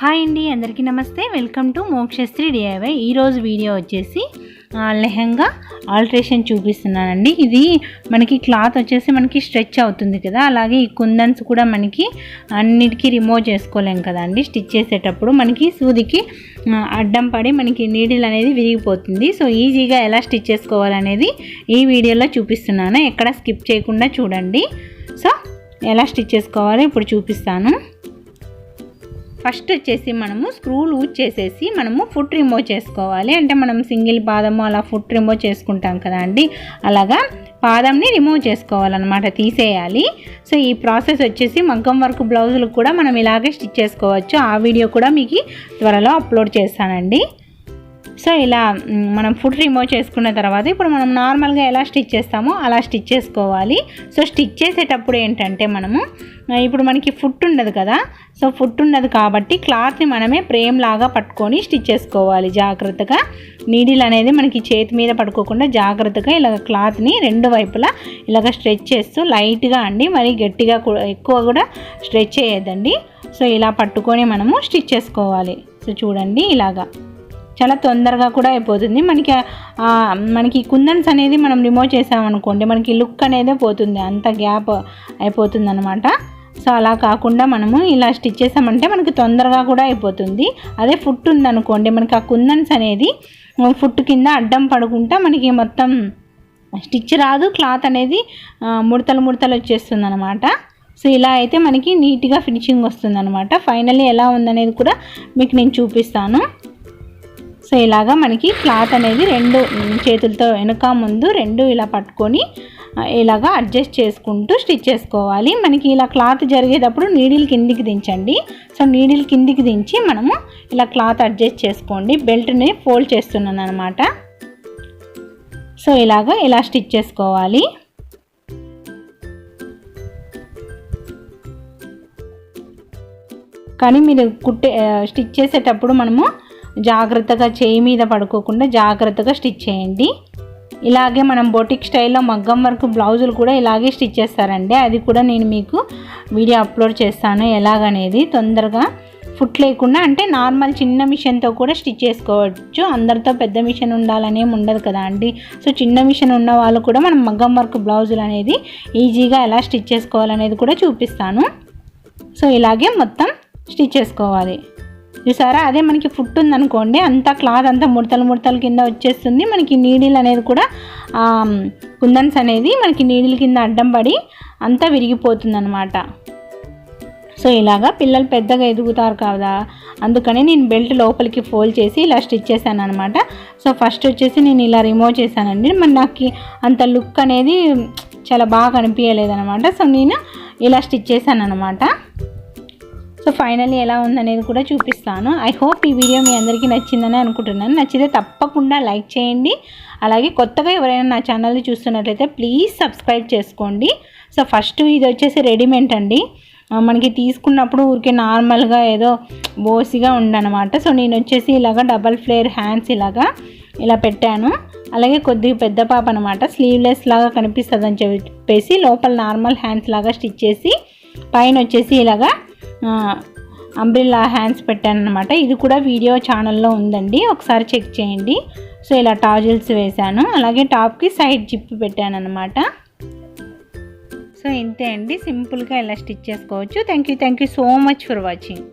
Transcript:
Hi అండి, అందరికీ నమస్తే. Welcome to Mokshasri DIY. ఈరోజు వీడియో వచ్చేసి లెహంగా ఆల్టరేషన్ చూపిస్తున్నానండి. ఇది మనకి క్లాత్ వచ్చేసి మనకి స్ట్రెచ్ అవుతుంది కదా, అలాగే ఈ కుందన్స్ కూడా మనకి అన్నిటికీ రిమూవ్ చేసుకోలేం కదండి. స్టిచ్ చేసేటప్పుడు మనకి సూదికి అడ్డం పడి మనకి నీడిల్ అనేది విరిగిపోతుంది. సో ఈజీగా ఎలా స్టిచ్ చేసుకోవాలనేది ఈ వీడియోలో చూపిస్తున్నాను. ఎక్కడ స్కిప్ చేయకుండా చూడండి. సో ఎలా స్టిచ్ చేసుకోవాలో ఇప్పుడు చూపిస్తాను. ఫస్ట్ వచ్చేసి మనము స్క్రూ లూజ్ చేసేసి మనము ఫుట్ రిమూవ్ చేసుకోవాలి. అంటే మనం సింగిల్ పాదము అలా ఫుట్ రిమూవ్ చేసుకుంటాం కదా అండి, అలాగా పాదంని రిమూవ్ చేసుకోవాలన్నమాట, తీసేయాలి. సో ఈ ప్రాసెస్ వచ్చేసి మగ్గం వర్క్ బ్లౌజులకు కూడా మనం ఇలాగే స్టిచ్ చేసుకోవచ్చు. ఆ వీడియో కూడా మీకు త్వరలో అప్లోడ్ చేస్తానండి. సో ఇలా మనం ఫుట్ రిమూవ్ చేసుకున్న తర్వాత ఇప్పుడు మనం నార్మల్గా ఎలా స్టిచ్ చేస్తామో అలా స్టిచ్ చేసుకోవాలి. సో స్టిచ్ చేసేటప్పుడు ఏంటంటే మనము ఇప్పుడు మనకి ఫుట్ ఉండదు కదా, సో ఫుట్ ఉండదు కాబట్టి క్లాత్ని మనమే ఫ్రేమ్ లాగా పట్టుకొని స్టిచ్ చేసుకోవాలి జాగ్రత్తగా. నీడిల్ అనేది మనకి చేతి మీద పట్టుకోకుండా జాగ్రత్తగా ఇలా క్లాత్ని రెండు వైపులా ఇలాగ స్ట్రెచ్ చేస్తూ లైట్గా అండి, మరి గట్టిగా ఎక్కువ కూడా స్ట్రెచ్ చేయొద్దండి. సో ఇలా పట్టుకొని మనము స్టిచ్ చేసుకోవాలి. సో చూడండి, ఇలాగా చాలా తొందరగా కూడా అయిపోతుంది. మనకి కుందన్స్ అనేది మనం రిమూవ్ చేసామనుకోండి, మనకి లుక్ అనేది పోతుంది, అంత గ్యాప్ అయిపోతుంది అనమాట. సో అలా కాకుండా మనము ఇలా స్టిచ్ చేసామంటే మనకి తొందరగా కూడా అయిపోతుంది. అదే ఫుట్ ఉందనుకోండి, మనకి ఆ కుందన్స్ అనేది ఫుట్ కింద అడ్డం పడుకుంటా మనకి మొత్తం స్టిచ్ రాదు, క్లాత్ అనేది ముడతలు వచ్చేస్తుంది అనమాట. సో ఇలా అయితే మనకి నీట్గా ఫినిషింగ్ వస్తుంది అనమాట. ఫైనల్లీ ఎలా ఉందనేది కూడా మీకు నేను చూపిస్తాను. సో ఇలాగా మనకి క్లాత్ అనేది రెండు చేతులతో వెనుక ముందు రెండు ఇలా పట్టుకొని ఇలాగా అడ్జస్ట్ చేసుకుంటూ స్టిచ్ చేసుకోవాలి. మనకి ఇలా క్లాత్ జరిగేటప్పుడు నీడిల్ కిందికి దించండి. సో నీడిల్ కిందికి దించి మనము ఇలా క్లాత్ అడ్జస్ట్ చేసుకోండి. బెల్ట్ని ఫోల్డ్ చేస్తున్నాను అనమాట. సో ఇలాగా ఇలా స్టిచ్ చేసుకోవాలి. కానీ మీరు స్టిచ్ చేసేటప్పుడు మనము జాగ్రత్తగా చేయి మీద పడుకోకుండా జాగ్రత్తగా స్టిచ్ చేయండి. ఇలాగే మనం బొటిక్ స్టైల్లో మగ్గం వర్క్ బ్లౌజులు కూడా ఇలాగే స్టిచ్ చేస్తారండి. అది కూడా నేను మీకు వీడియో అప్లోడ్ చేస్తాను ఎలాగనేది. తొందరగా ఫుట్ లేకుండా అంటే నార్మల్ చిన్న మిషన్తో కూడా స్టిచ్ చేసుకోవచ్చు. అందరితో పెద్ద మిషన్ ఉండాలనేం ఉండదు కదా అండి. సో చిన్న మిషన్ ఉన్న వాళ్ళు కూడా మనం మగ్గం వర్క్ బ్లౌజులు అనేది ఈజీగా ఎలా స్టిచ్ చేసుకోవాలనేది కూడా చూపిస్తాను. సో ఇలాగే మొత్తం స్టిచ్ చేసుకోవాలి. చూసారా, అదే మనకి ఫుట్ ఉందనుకోండి, అంతా క్లాత్ అంతా ముడతలు కింద వచ్చేస్తుంది. మనకి నీడిల్ అనేది కూడా కుందన్స్ అనేది మనకి నీడిల్ కింద అడ్డం పడి అంతా విరిగిపోతుంది అనమాట. సో ఇలాగా పిల్లలు పెద్దగా ఎదుగుతారు కదా, అందుకని నేను బెల్ట్ లోపలికి ఫోల్డ్ చేసి ఇలా స్టిచ్ చేశాను అనమాట. సో ఫస్ట్ వచ్చేసి నేను ఇలా రిమూవ్ చేశానండి. మరి నాకు అంత లుక్ అనేది చాలా బాగా అనిపించలేదు అనమాట. సో నేను ఇలా స్టిచ్ చేశాను అనమాట. సో ఫైనల్లీ ఎలా ఉందనేది కూడా చూపిస్తాను. ఐ హోప్ ఈ వీడియో మీ అందరికీ నచ్చిందని అనుకుంటున్నాను. నచ్చితే తప్పకుండా లైక్ చేయండి. అలాగే కొత్తగా ఎవరైనా నా ఛానల్ని చూస్తున్నట్లయితే ప్లీజ్ సబ్స్క్రైబ్ చేసుకోండి. సో ఫస్ట్ ఇది వచ్చేసి రెడీమేడ్ అండి. మనకి తీసుకున్నప్పుడు ఊరికే నార్మల్గా ఏదో బోసిగా ఉండనమాట. సో నేను వచ్చేసి ఇలాగ డబల్ ఫ్లేర్ హ్యాండ్స్ ఇలా పెట్టాను. అలాగే కొద్దిగా పెద్ద పాప అనమాట, స్లీవ్లెస్ లాగా కనిపిస్తుంది అని చెప్పేసి లోపల నార్మల్ హ్యాండ్స్ లాగా స్టిచ్ చేసి పైన వచ్చేసి ఇలాగా అంబ్రిల్లా హ్యాండ్స్ పెట్టాను అనమాట. ఇది కూడా వీడియో ఛానల్లో ఉందండి, ఒకసారి చెక్ చేయండి. సో ఇలా టాజిల్స్ వేశాను. అలాగే టాప్కి సైడ్ జిప్ పెట్టాను అనమాట. సో ఇంతే అండి, సింపుల్గా ఇలా స్టిచ్ చేసుకోవచ్చు. Thank you so much for watching.